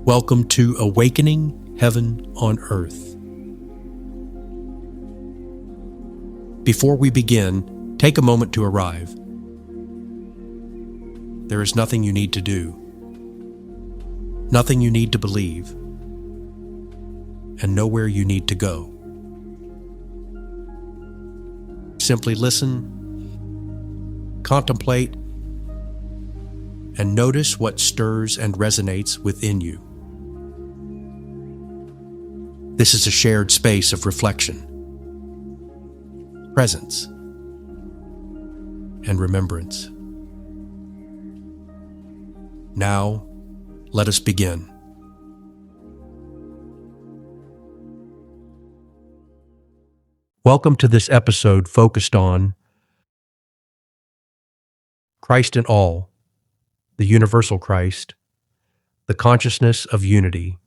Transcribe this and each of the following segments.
Welcome to Awakening Heaven on Earth. Before we begin, take a moment to arrive. There is nothing you need to do, nothing you need to believe, and nowhere you need to go. Simply listen, contemplate, and notice what stirs and resonates within you. This is a shared space of reflection, presence, and remembrance. Now, let us begin. Welcome to this episode focused on Christ in all, the universal Christ, the consciousness of unity.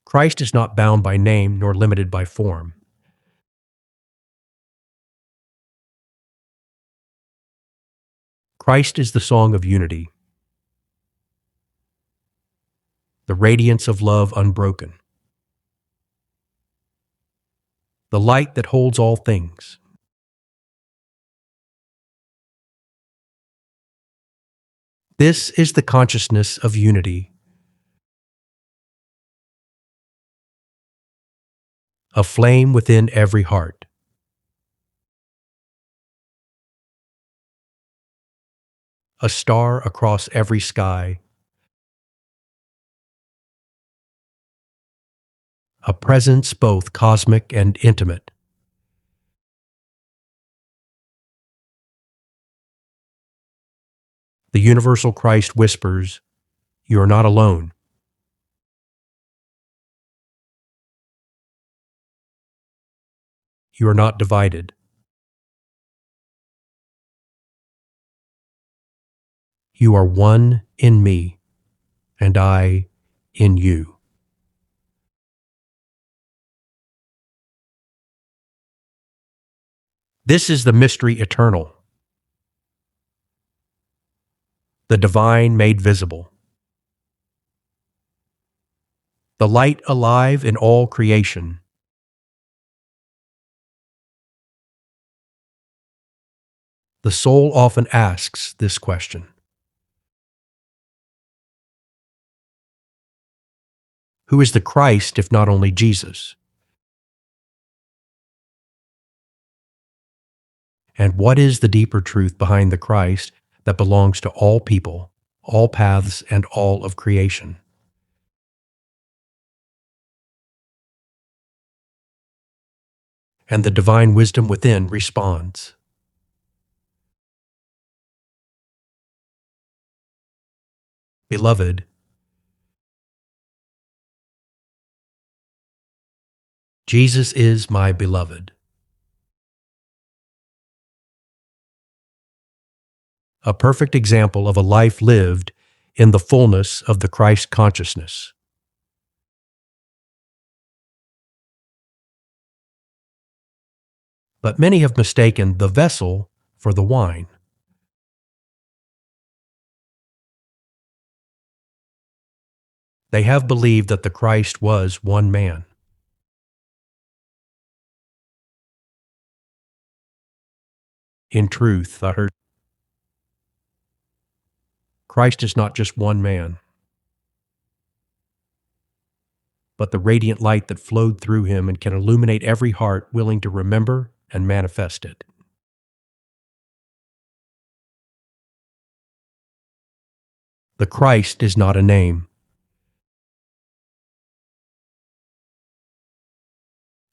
Christ is not bound by name nor limited by form. Christ is the song of unity, the radiance of love unbroken, the light that holds all things. This is the consciousness of unity, a flame within every heart. A star across every sky, a presence both cosmic and intimate. The universal Christ whispers, "You are not alone." You are not divided. You are one in me, and I in you. This is the mystery eternal, the divine made visible, the light alive in all creation. The soul often asks this question: who is the Christ if not only Jesus? And what is the deeper truth behind the Christ that belongs to all people, all paths, and all of creation? And the divine wisdom within responds. Beloved, Jesus is my beloved. A perfect example of a life lived in the fullness of the Christ consciousness. But many have mistaken the vessel for the wine. They have believed that the Christ was one man. In truth, Christ is not just one man, but the radiant light that flowed through him and can illuminate every heart willing to remember and manifest it. The Christ is not a name.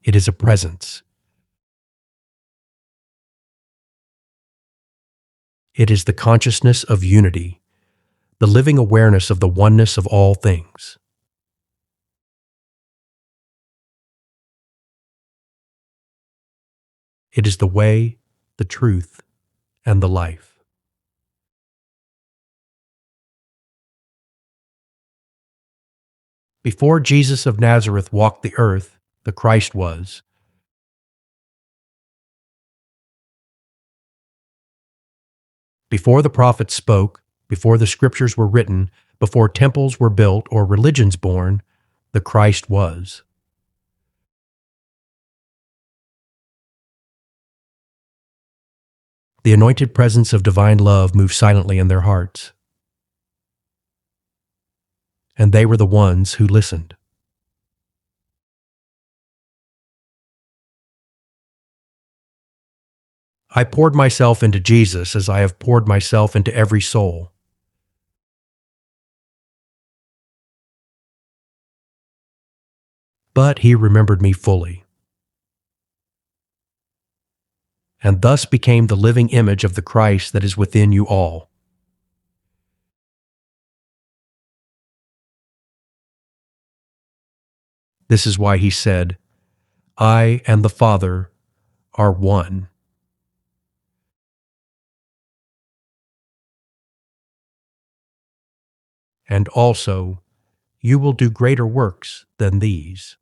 It is a presence. It is the consciousness of unity, the living awareness of the oneness of all things. It is the way, the truth, and the life. Before Jesus of Nazareth walked the earth, the Christ was. Before the prophets spoke, before the scriptures were written, before temples were built or religions born, the Christ was. The anointed presence of divine love moved silently in their hearts. And they were the ones who listened. I poured myself into Jesus as I have poured myself into every soul. But he remembered me fully, and thus became the living image of the Christ that is within you all. This is why he said, I and the Father are one. And also, you will do greater works than these.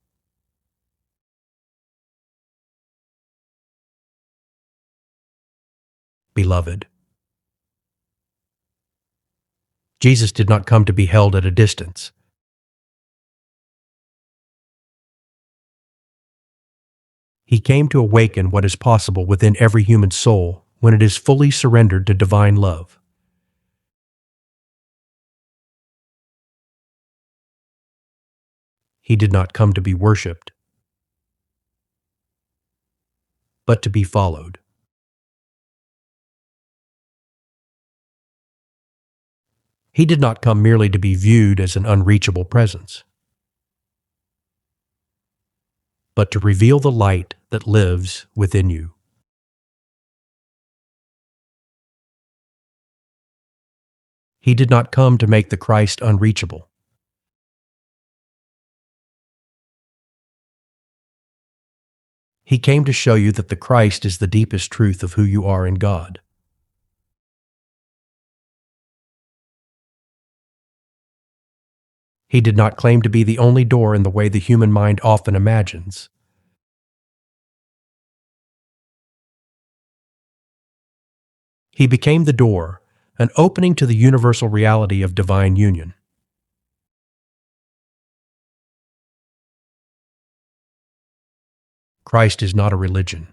Beloved, Jesus did not come to be held at a distance. He came to awaken what is possible within every human soul when it is fully surrendered to divine love. He did not come to be worshipped, but to be followed. He did not come merely to be viewed as an unreachable presence, but to reveal the light that lives within you. He did not come to make the Christ unreachable. He came to show you that the Christ is the deepest truth of who you are in God. He did not claim to be the only door in the way the human mind often imagines. He became the door, an opening to the universal reality of divine union. Christ is not a religion.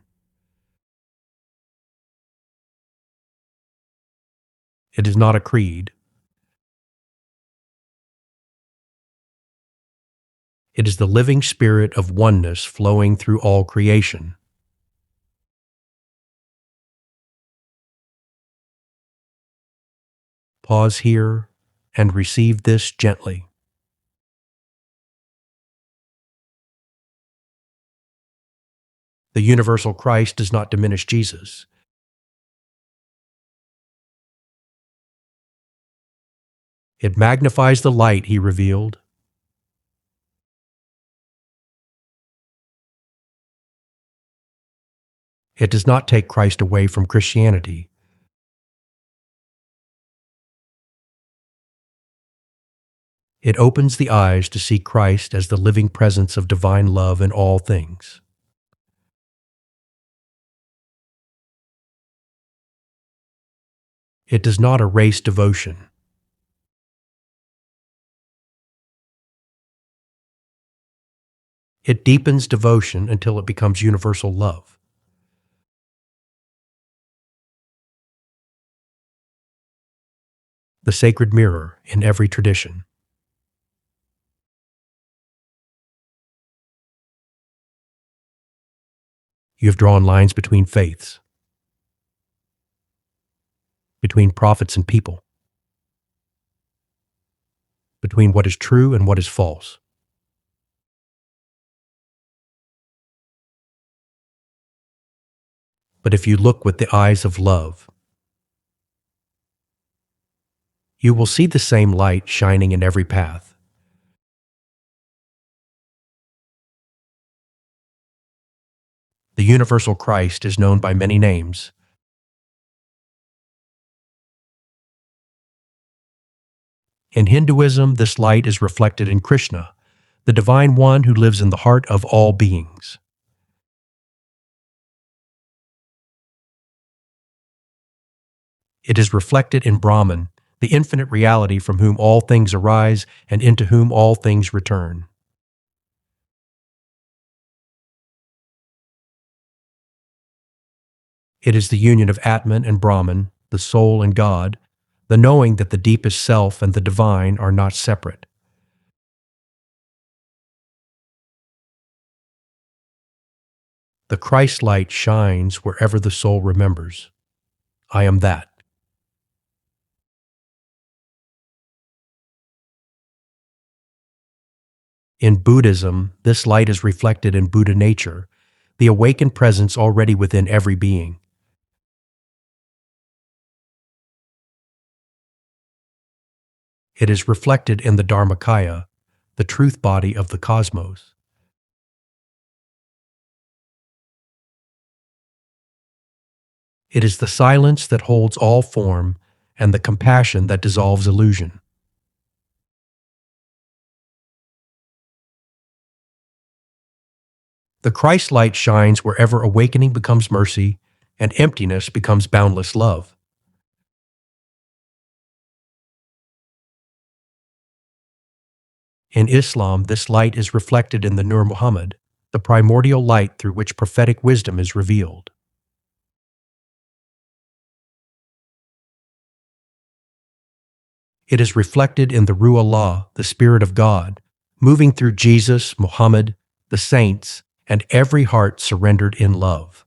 It is not a creed. It is the living spirit of oneness flowing through all creation. Pause here and receive this gently. The universal Christ does not diminish Jesus. It magnifies the light he revealed. It does not take Christ away from Christianity. It opens the eyes to see Christ as the living presence of divine love in all things. It does not erase devotion. It deepens devotion until it becomes universal love. The sacred mirror in every tradition. You have drawn lines between faiths, between prophets and people, between what is true and what is false. But if you look with the eyes of love, you will see the same light shining in every path. The universal Christ is known by many names. In Hinduism, this light is reflected in Krishna, the divine one who lives in the heart of all beings. It is reflected in Brahman, the infinite reality from whom all things arise and into whom all things return. It is the union of Atman and Brahman, the soul and God, the knowing that the deepest self and the divine are not separate. The Christ light shines wherever the soul remembers. I am that. In Buddhism, this light is reflected in Buddha nature, the awakened presence already within every being. It is reflected in the Dharmakaya, the truth body of the cosmos. It is the silence that holds all form and the compassion that dissolves illusion. The Christ light shines wherever awakening becomes mercy and emptiness becomes boundless love. In Islam, this light is reflected in the Nur Muhammad, the primordial light through which prophetic wisdom is revealed. It is reflected in the Ruh Allah, the Spirit of God, moving through Jesus, Muhammad, the saints, and every heart surrendered in love.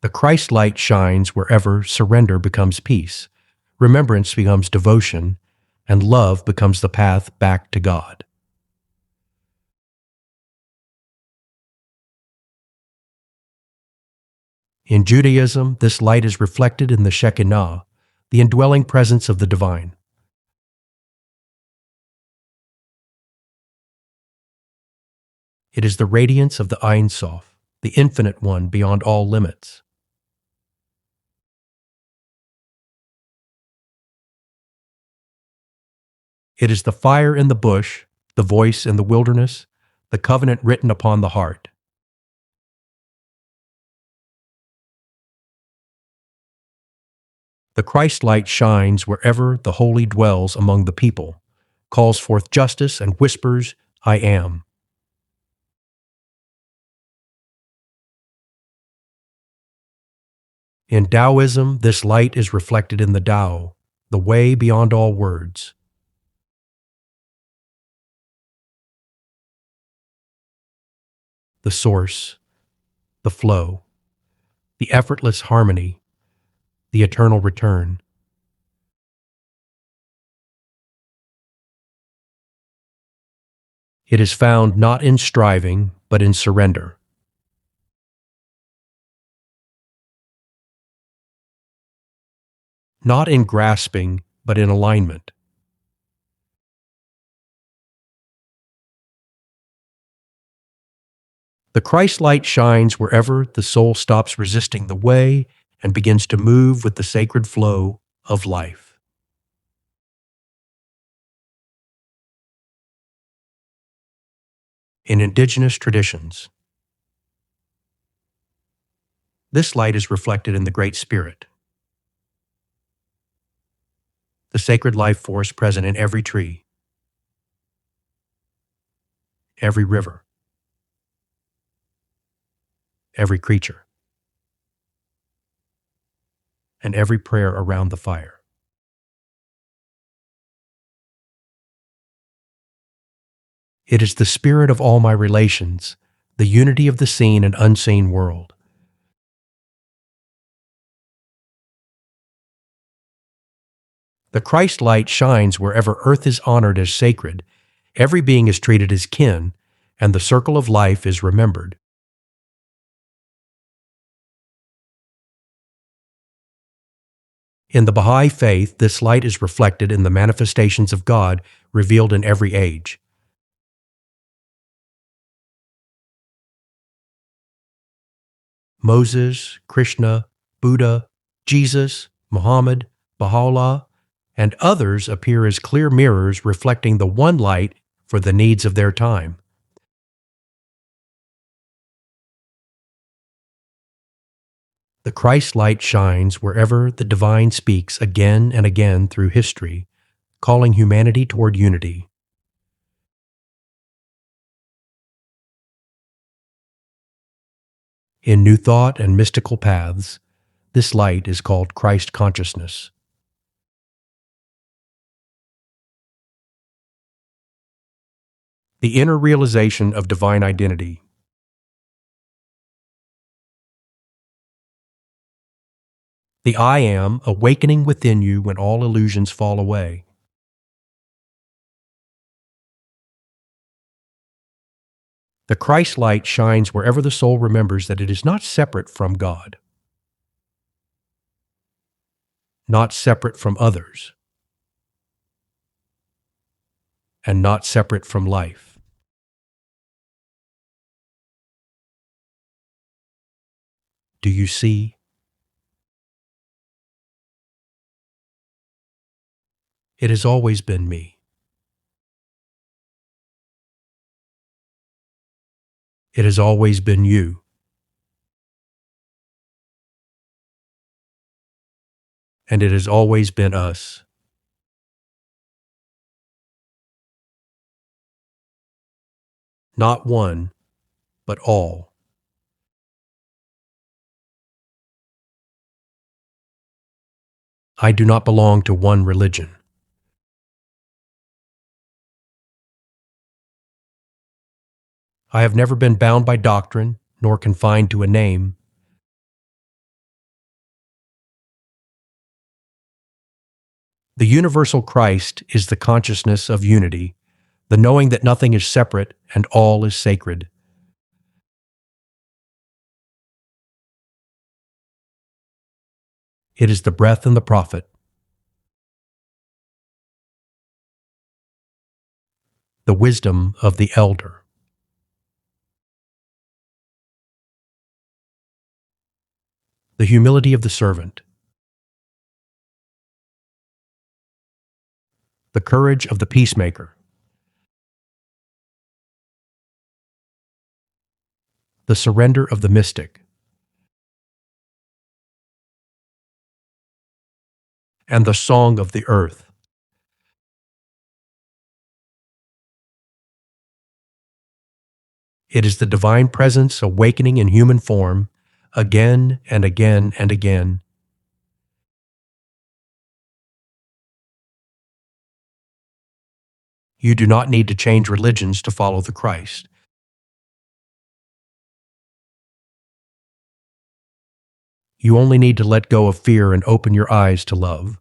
The Christ light shines wherever surrender becomes peace, remembrance becomes devotion, and love becomes the path back to God. In Judaism, this light is reflected in the Shekinah, the indwelling presence of the divine. It is the radiance of the Ein Sof, the infinite one beyond all limits. It is the fire in the bush, the voice in the wilderness, the covenant written upon the heart. The Christ light shines wherever the holy dwells among the people, calls forth justice and whispers, I am. In Taoism, this light is reflected in the Tao, the way beyond all words. The source, the flow, the effortless harmony, the eternal return. It is found not in striving, but in surrender. Not in grasping, but in alignment. The Christ light shines wherever the soul stops resisting the way and begins to move with the sacred flow of life. In indigenous traditions, this light is reflected in the Great Spirit, the sacred life force present in every tree, every river, every creature, and every prayer around the fire. It is the spirit of all my relations, the unity of the seen and unseen world. The Christ light shines wherever earth is honored as sacred, every being is treated as kin, and the circle of life is remembered. In the Baha'i faith, this light is reflected in the manifestations of God revealed in every age. Moses, Krishna, Buddha, Jesus, Muhammad, Baha'u'llah, and others appear as clear mirrors reflecting the one light for the needs of their time. The Christ light shines wherever the divine speaks again and again through history, calling humanity toward unity. In New Thought and mystical paths, this light is called Christ consciousness. The inner realization of divine identity. The I Am awakening within you when all illusions fall away. The Christ light shines wherever the soul remembers that it is not separate from God, not separate from others, and not separate from life. Do you see? It has always been me. It has always been you. And it has always been us. Not one, but all. I do not belong to one religion. I have never been bound by doctrine, nor confined to a name. The universal Christ is the consciousness of unity, the knowing that nothing is separate and all is sacred. It is the breath and the prophet, the wisdom of the elder. The humility of the servant, the courage of the peacemaker, the surrender of the mystic, and the song of the earth. It is the divine presence awakening in human form, again and again and again. You do not need to change religions to follow the Christ. You only need to let go of fear and open your eyes to love.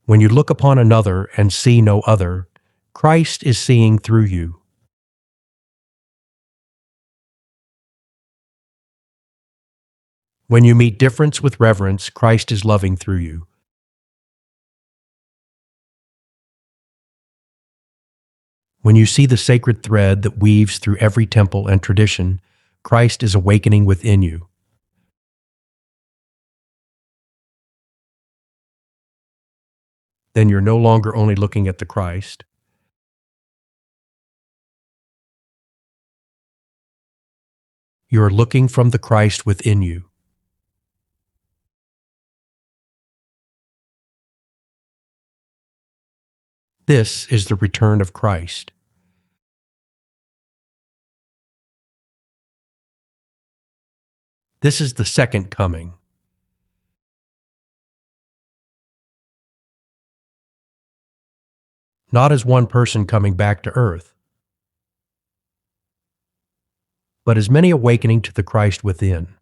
When you look upon another and see no other, Christ is seeing through you. When you meet difference with reverence, Christ is loving through you. When you see the sacred thread that weaves through every temple and tradition, Christ is awakening within you. Then you're no longer only looking at the Christ. You are looking from the Christ within you. This is the return of Christ. This is the second coming. Not as one person coming back to earth, but as many awakening to the Christ within.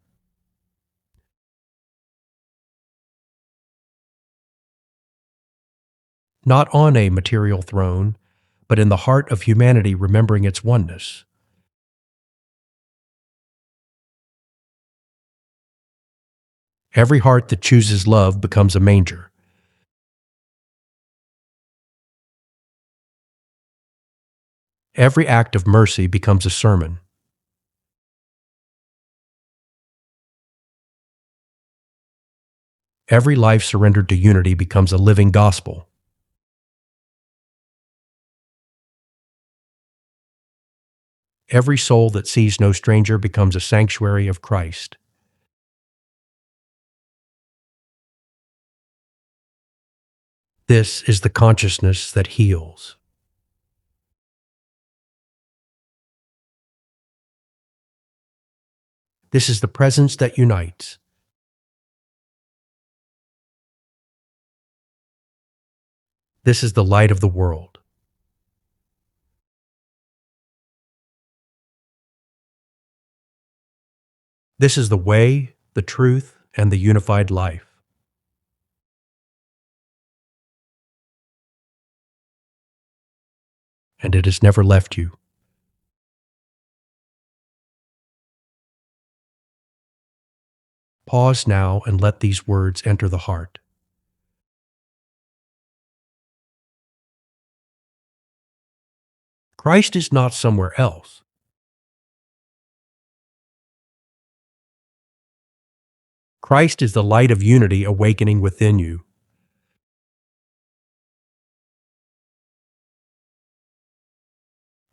Not on a material throne, but in the heart of humanity remembering its oneness. Every heart that chooses love becomes a manger. Every act of mercy becomes a sermon. Every life surrendered to unity becomes a living gospel. Every soul that sees no stranger becomes a sanctuary of Christ. This is the consciousness that heals. This is the presence that unites. This is the light of the world. This is the way, the truth, and the unified life. And it has never left you. Pause now and let these words enter the heart. Christ is not somewhere else. Christ is the light of unity awakening within you.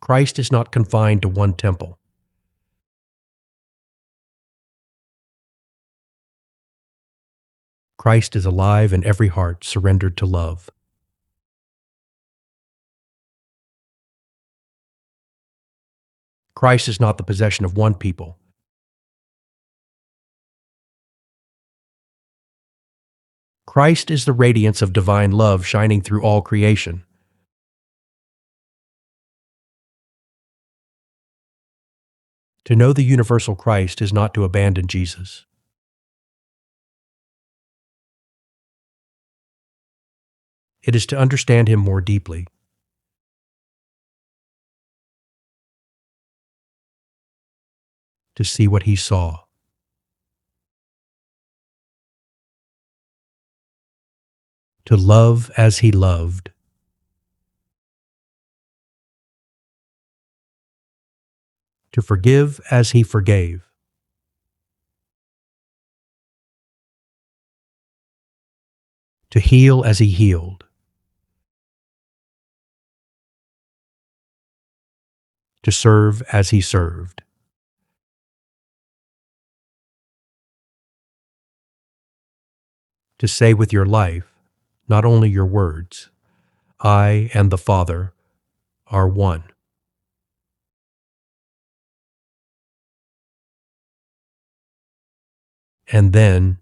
Christ is not confined to one temple. Christ is alive in every heart surrendered to love. Christ is not the possession of one people. Christ is the radiance of divine love shining through all creation. To know the universal Christ is not to abandon Jesus. It is to understand him more deeply. To see what he saw. To love as he loved. To forgive as he forgave. To heal as he healed. To serve as he served. To say with your life, not only your words, I and the Father are one. And then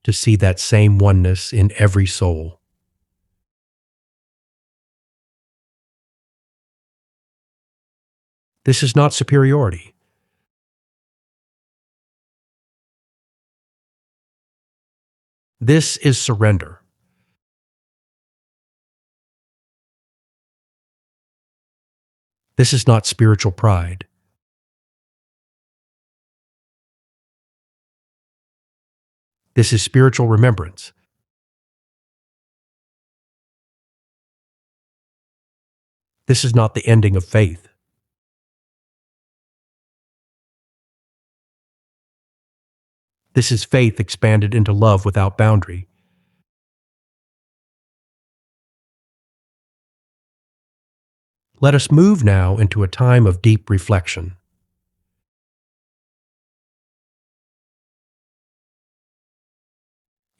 to see that same oneness in every soul. This is not superiority. This is surrender. This is not spiritual pride. This is spiritual remembrance. This is not the ending of faith. This is faith expanded into love without boundary. Let us move now into a time of deep reflection.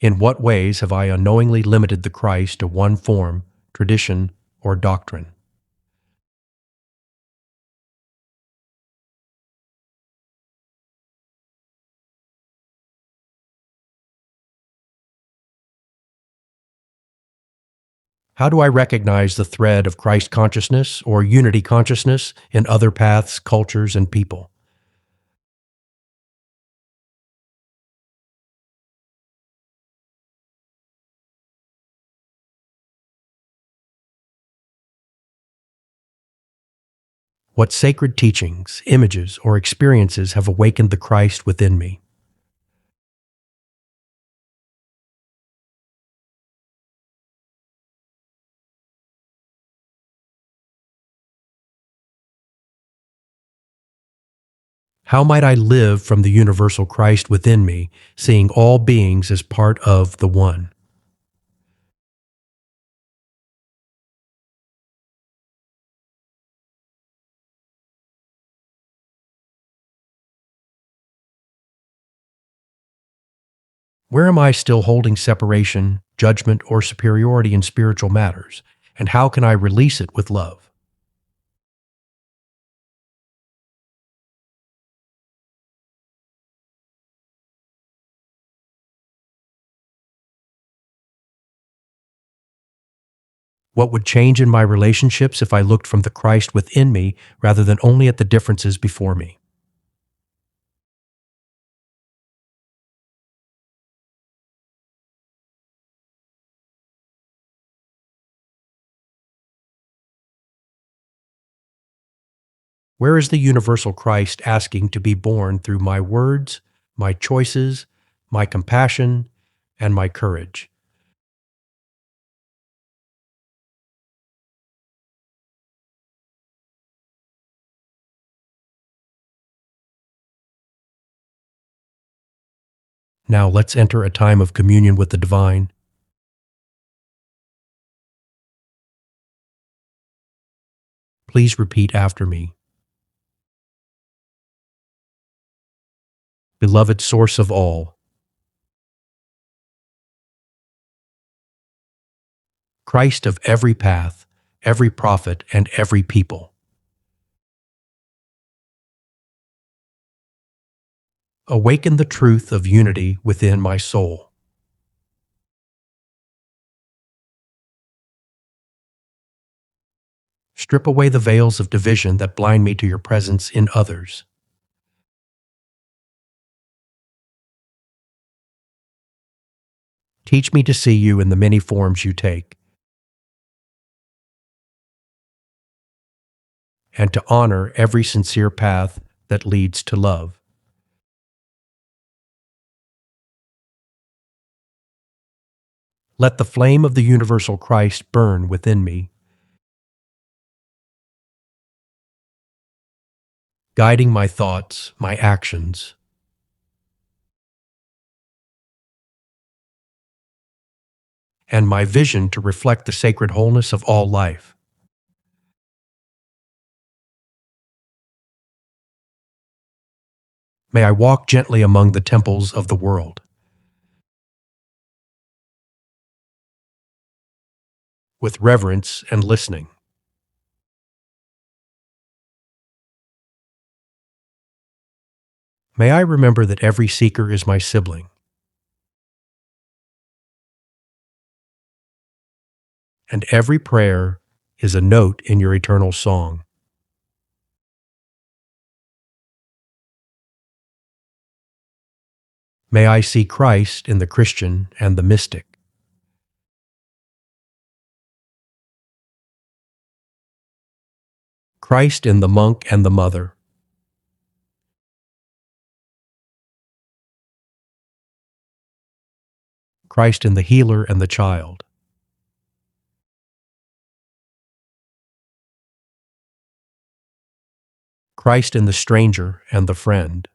In what ways have I unknowingly limited the Christ to one form, tradition, or doctrine? How do I recognize the thread of Christ consciousness or unity consciousness in other paths, cultures, and people? What sacred teachings, images, or experiences have awakened the Christ within me? How might I live from the universal Christ within me, seeing all beings as part of the one? Where am I still holding separation, judgment, or superiority in spiritual matters? And how can I release it with love? What would change in my relationships if I looked from the Christ within me rather than only at the differences before me? Where is the universal Christ asking to be born through my words, my choices, my compassion, and my courage? Now let's enter a time of communion with the divine. Please repeat after me. Beloved source of all, Christ of every path, every prophet, and every people, awaken the truth of unity within my soul. Strip away the veils of division that blind me to your presence in others. Teach me to see you in the many forms you take, and to honor every sincere path that leads to love. Let the flame of the universal Christ burn within me, guiding my thoughts, my actions, and my vision to reflect the sacred wholeness of all life. May I walk gently among the temples of the world, with reverence and listening. May I remember that every seeker is my sibling, and every prayer is a note in your eternal song. May I see Christ in the Christian and the mystic, Christ in the monk and the mother, Christ in the healer and the child, Christ in the stranger and the friend,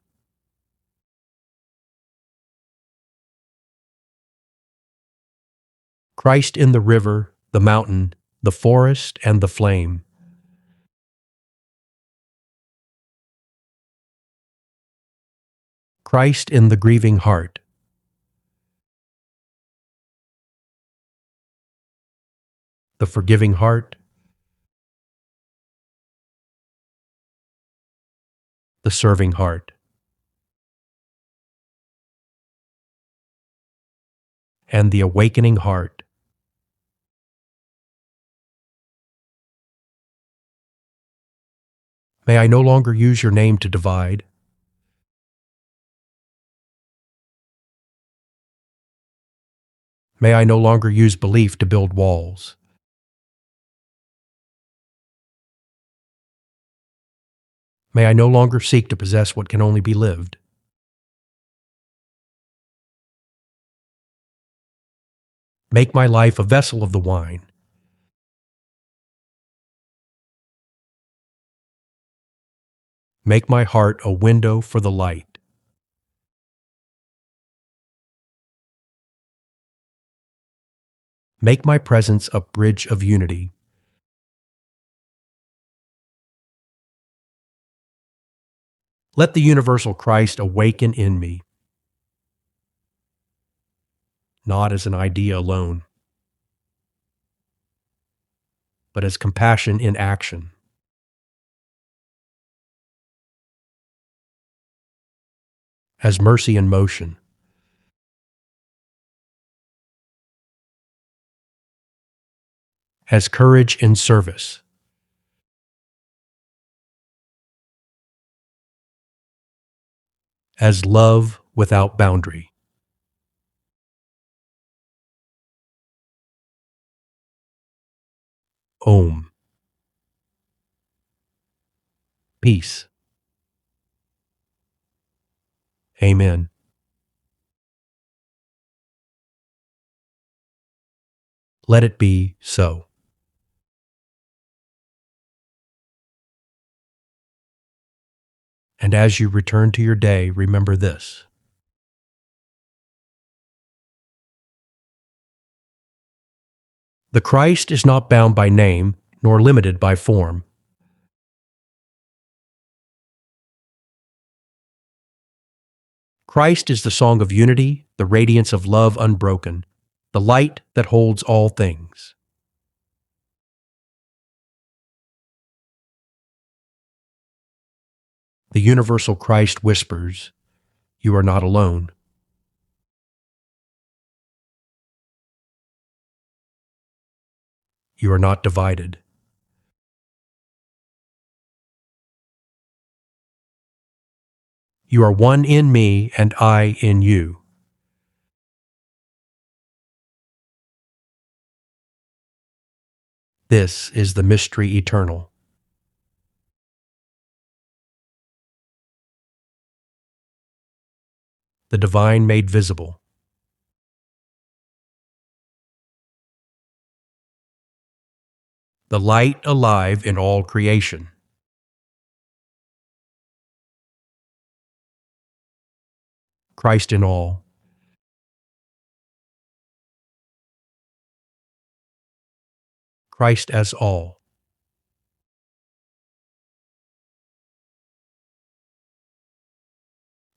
Christ in the river, the mountain, the forest, and the flame, Christ in the grieving heart, the forgiving heart, the serving heart, and the awakening heart. May I no longer use your name to divide. May I no longer use belief to build walls. May I no longer seek to possess what can only be lived. Make my life a vessel of the wine. Make my heart a window for the light. Make my presence a bridge of unity. Let the universal Christ awaken in me. not as an idea alone, but as compassion in action, as mercy in motion, as courage in service, as love without boundary. Om. Peace. Amen. Let it be so. And as you return to your day, remember this. The Christ is not bound by name, nor limited by form. Christ is the song of unity, the radiance of love unbroken, the light that holds all things. The universal Christ whispers, "You are not alone." You are not divided. You are one in me and I in you. This is the mystery eternal. The divine made visible. The light alive in all creation. Christ in all. Christ as all.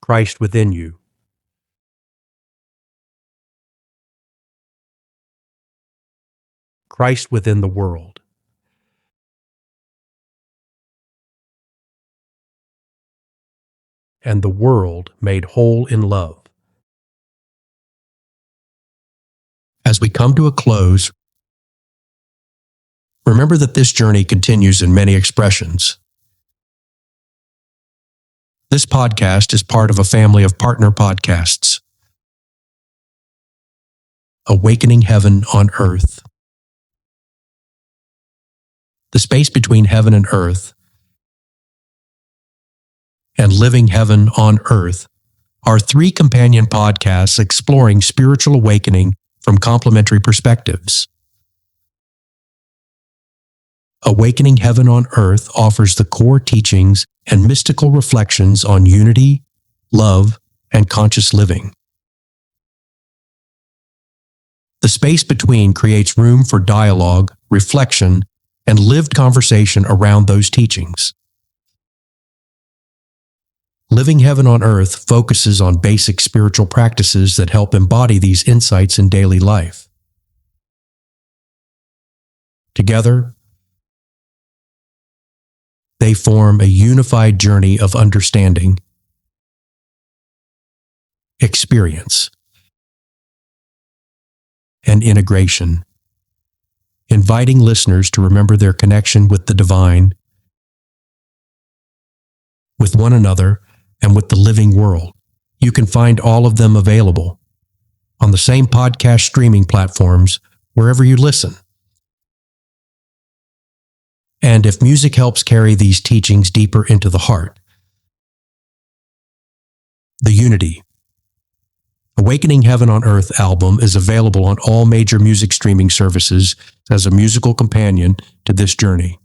Christ within you. Christ within the world. And the world made whole in love. As we come to a close, remember that this journey continues in many expressions. This podcast is part of a family of partner podcasts. Awakening Heaven on Earth. The space between heaven and earth and Living Heaven on Earth are 3 companion podcasts exploring spiritual awakening from complementary perspectives. Awakening Heaven on Earth offers the core teachings and mystical reflections on unity, love, and conscious living. The space between creates room for dialogue, reflection, and lived conversation around those teachings. Living Heaven on Earth focuses on basic spiritual practices that help embody these insights in daily life. Together, they form a unified journey of understanding, experience, and integration, inviting listeners to remember their connection with the divine, with one another, and with the living world. You can find all of them available on the same podcast streaming platforms wherever you listen. And if music helps carry these teachings deeper into the heart, the Unity, Awakening Heaven on Earth album is available on all major music streaming services as a musical companion to this journey.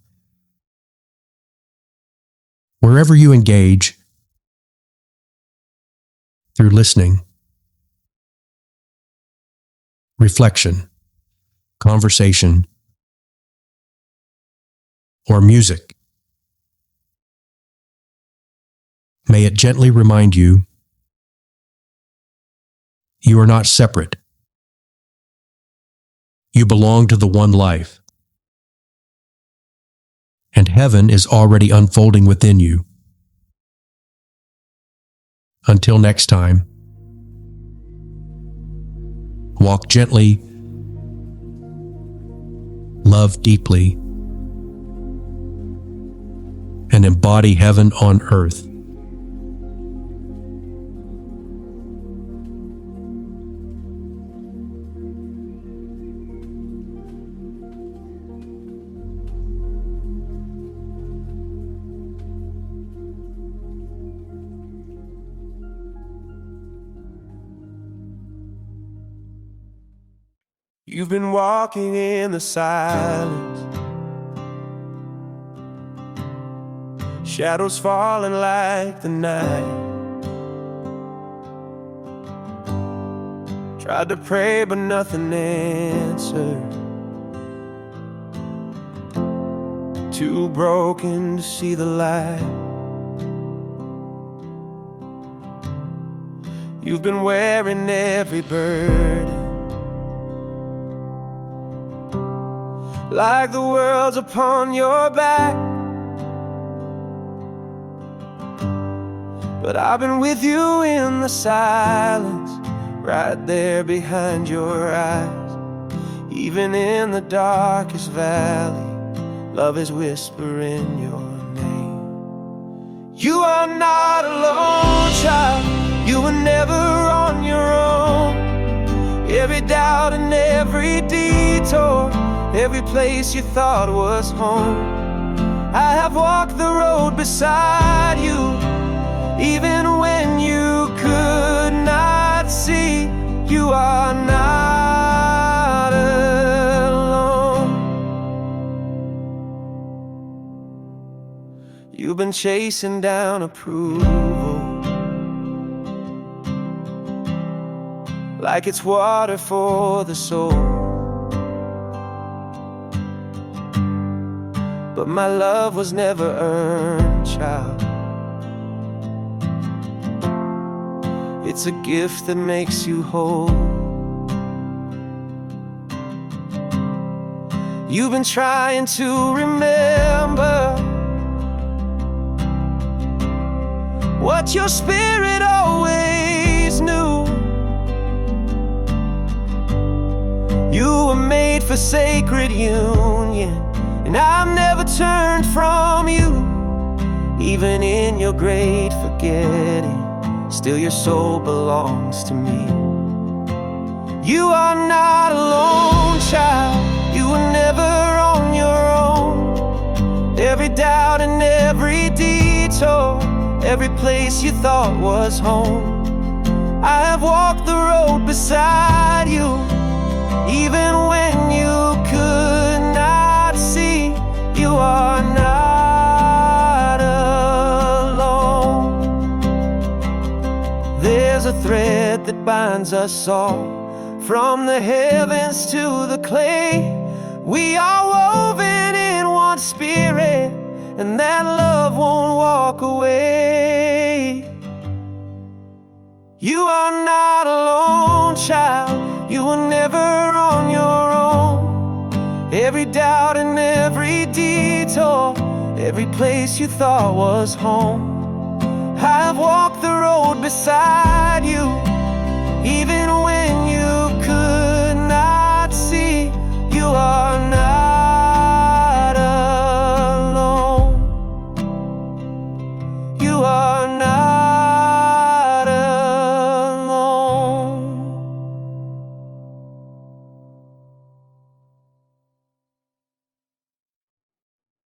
Wherever you engage, through listening, reflection, conversation, or music, may it gently remind you, you are not separate You belong to the one life, and heaven is already unfolding within you. Until next time, walk gently, love deeply, and embody heaven on earth. You've been walking in the silence, shadows falling like the night. Tried to pray but nothing answered, too broken to see the light. You've been wearing every burden, like the world's upon your back. But I've been with you in the silence, right there behind your eyes. Even in the darkest valley, love is whispering your name. You are not alone, child, you were never on your own. Every doubt and every detour, every place you thought was home, I have walked the road beside you, even when you could not see. You are not alone. You've been chasing down approval, like it's water for the soul. But my love was never earned, child. It's a gift that makes you whole. You've been trying to remember what your spirit always knew. You were made for sacred union, and I've never turned from you. Even in your great forgetting, still your soul belongs to me. You are not alone, child, you were never on your own. Every doubt and every detour, every place you thought was home, I have walked the road beside you, even when you could not see. You are not alone. There's a thread that binds us all, from the heavens to the clay. We are woven in one spirit, and that love won't walk away. You are not alone, child, you were never on your own. Every doubt and every detour, every place you thought was home, I have walked the road beside you, even when you